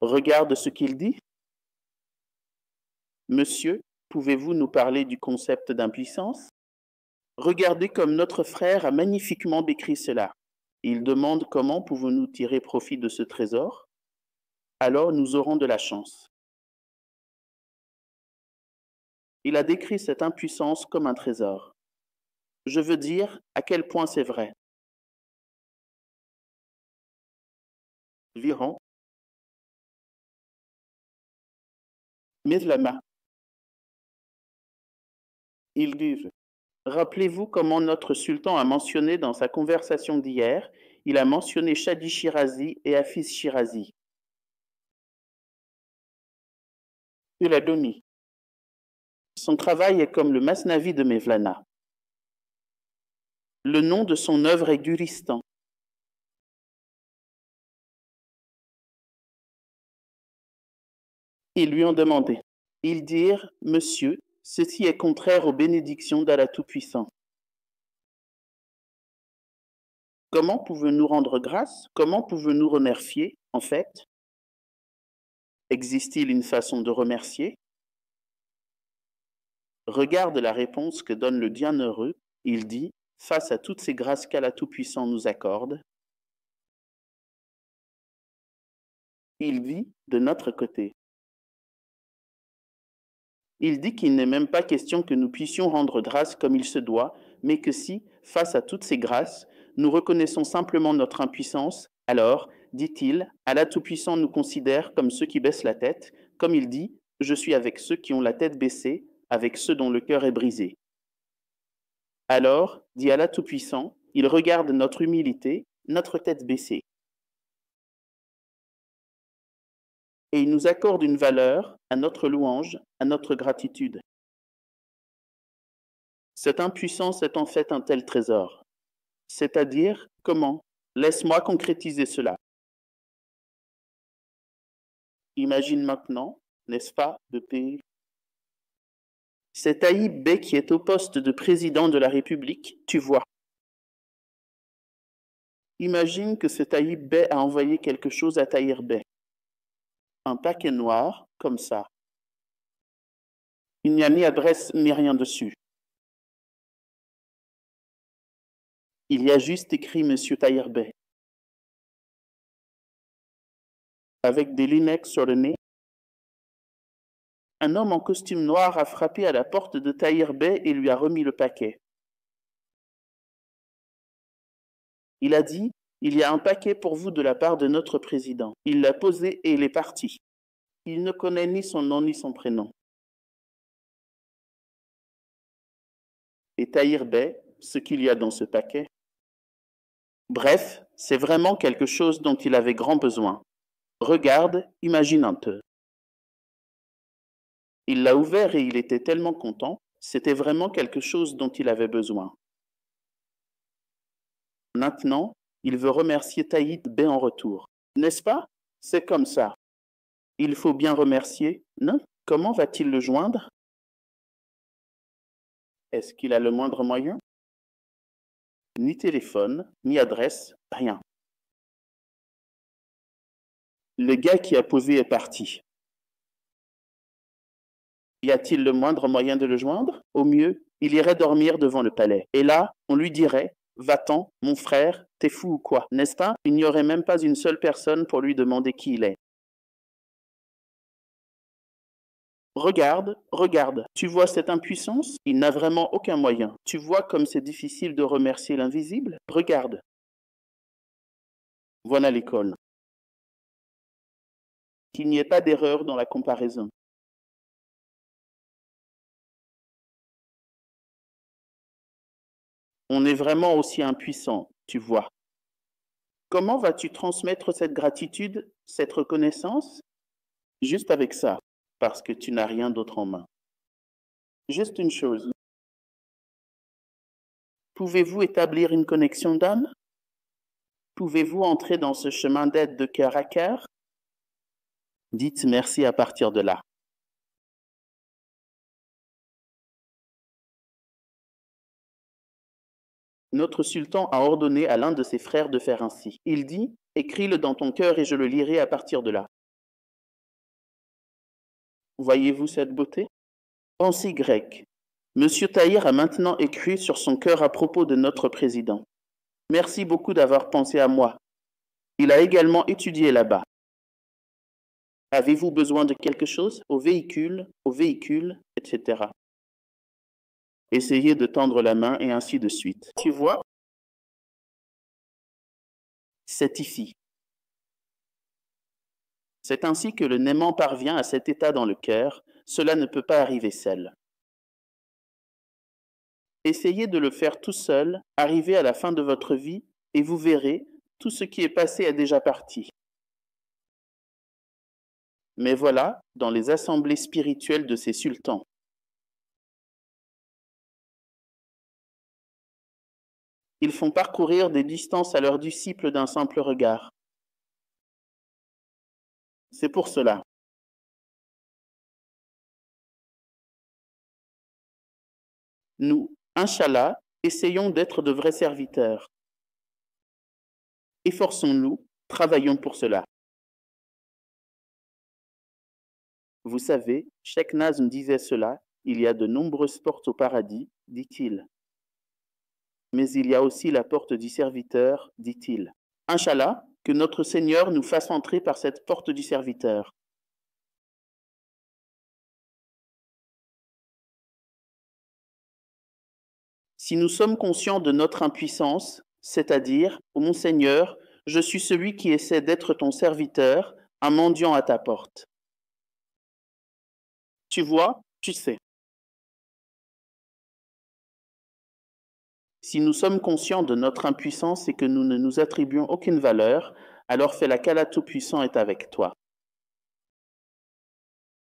Regarde ce qu'il dit. Monsieur, pouvez-vous nous parler du concept d'impuissance? Regardez comme notre frère a magnifiquement décrit cela. Il demande comment pouvons-nous tirer profit de ce trésor? Alors nous aurons de la chance. Il a décrit cette impuissance comme un trésor. Je veux dire à quel point c'est vrai. Viron. Mislama. Ils disent. Rappelez-vous comment notre sultan a mentionné dans sa conversation d'hier, il a mentionné Shadi Shirazi et Hafiz Shirazi. Il a donné. Son travail est comme le Masnavi de Mevlana. Le nom de son œuvre est Gulistan. Ils lui ont demandé. Ils dirent, Monsieur, ceci est contraire aux bénédictions d'Allah Tout-Puissant. Comment pouvons-nous rendre grâce? Comment pouvons-nous remercier, en fait? Existe-t-il une façon de remercier? Regarde la réponse que donne le bienheureux. Il dit, face à toutes ces grâces qu'Allah Tout-Puissant nous accorde, il vit de notre côté. Il dit qu'il n'est même pas question que nous puissions rendre grâce comme il se doit, mais que si, face à toutes ces grâces, nous reconnaissons simplement notre impuissance, alors, dit-il, Allah Tout-Puissant nous considère comme ceux qui baissent la tête, comme il dit, je suis avec ceux qui ont la tête baissée, avec ceux dont le cœur est brisé. Alors, dit Allah Tout-Puissant, il regarde notre humilité, notre tête baissée. Et il nous accorde une valeur à notre louange, à notre gratitude. Cette impuissance est en fait un tel trésor. C'est-à-dire, comment? Laisse-moi concrétiser cela. Imagine maintenant, n'est-ce pas, le pays. C'est Taïb Bey qui est au poste de président de la République, tu vois. Imagine que ce Taïb Bey a envoyé quelque chose à Tahir Bey. Un paquet noir, comme ça. Il n'y a ni adresse ni rien dessus. Il y a juste écrit Monsieur Tahir Bey. Avec des lunettes sur le nez. Un homme en costume noir a frappé à la porte de Tahir Bey et lui a remis le paquet. Il a dit, il y a un paquet pour vous de la part de notre président. Il l'a posé et il est parti. Il ne connaît ni son nom ni son prénom. Et Tahir Bey, ce qu'il y a dans ce paquet. Bref, c'est vraiment quelque chose dont il avait grand besoin. Regarde, imagine un peu. Il l'a ouvert et il était tellement content, c'était vraiment quelque chose dont il avait besoin. Maintenant, il veut remercier Tahir Bey en retour. N'est-ce pas? C'est comme ça. Il faut bien remercier, non? Comment va-t-il le joindre? Est-ce qu'il a le moindre moyen? Ni téléphone, ni adresse, rien. Le gars qui a posé est parti. Y a-t-il le moindre moyen de le joindre? Au mieux, il irait dormir devant le palais. Et là, on lui dirait, va-t'en, mon frère, t'es fou ou quoi? N'est-ce pas? Il n'y aurait même pas une seule personne pour lui demander qui il est. Regarde, regarde, tu vois cette impuissance? Il n'a vraiment aucun moyen. Tu vois comme c'est difficile de remercier l'invisible? Regarde. Voilà l'école. Qu'il n'y ait pas d'erreur dans la comparaison. On est vraiment aussi impuissant, tu vois. Comment vas-tu transmettre cette gratitude, cette reconnaissance? Juste avec ça, parce que tu n'as rien d'autre en main. Juste une chose. Pouvez-vous établir une connexion d'âme? Pouvez-vous entrer dans ce chemin d'aide de cœur à cœur? Dites merci à partir de là. Notre sultan a ordonné à l'un de ses frères de faire ainsi. Il dit, écris-le dans ton cœur et je le lirai à partir de là. Voyez-vous cette beauté? Pensée grecque. Monsieur Tahir a maintenant écrit sur son cœur à propos de notre président. Merci beaucoup d'avoir pensé à moi. Il a également étudié là-bas. Avez-vous besoin de quelque chose? Au véhicule, etc. Essayez de tendre la main et ainsi de suite. Tu vois? C'est ici. C'est ainsi que le Néman parvient à cet état dans le cœur. Cela ne peut pas arriver seul. Essayez de le faire tout seul, arrivez à la fin de votre vie, et vous verrez, tout ce qui est passé est déjà parti. Mais voilà, dans les assemblées spirituelles de ces sultans, ils font parcourir des distances à leurs disciples d'un simple regard. C'est pour cela. Nous, Inch'Allah, essayons d'être de vrais serviteurs. Efforçons-nous, travaillons pour cela. Vous savez, Cheikh Nazm disait cela, il y a de nombreuses portes au paradis, dit-il. Mais il y a aussi la porte du serviteur, dit-il. Inch'Allah, que notre Seigneur nous fasse entrer par cette porte du serviteur. Si nous sommes conscients de notre impuissance, c'est-à-dire, ô mon Seigneur, je suis celui qui essaie d'être ton serviteur, un mendiant à ta porte. Tu vois, tu sais. Si nous sommes conscients de notre impuissance et que nous ne nous attribuons aucune valeur, alors fais-la qu'Allah Tout-Puissant est avec toi.